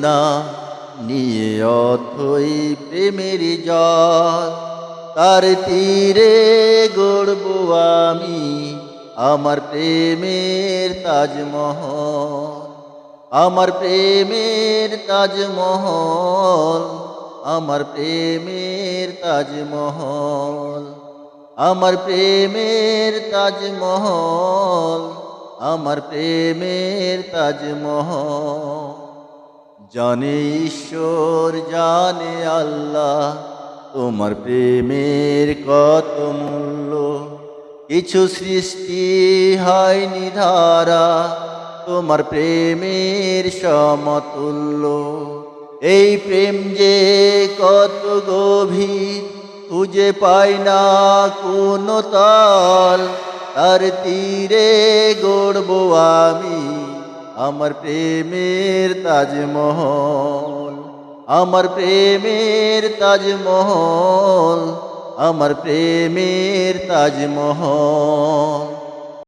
না নিয়ে অথই প্রেমের জল, তার তীরে গড়ব আমি আমার প্রেমের তাজমহল, আমার প্রেমের তাজমহল, আমার প্রেমের তাজমহল, আমার প্রেমের তাজমহল, আমার প্রেমের তাজমহল। জানে ঈশ্বর জানে আল্লাহ তোমার প্রেমের কত মূল্য, কিছু সৃষ্টি হয়নি ধারা তোমার প্রেমের সমতুল্য। এই প্রেম যে কত গভীর খুঁজে পাই না কোনো তল, তার তীরে গড়ব আমি আমার প্রেমের তাজমহল, আমার প্রেমের তাজমহল, আমার প্রেমের তাজমহল।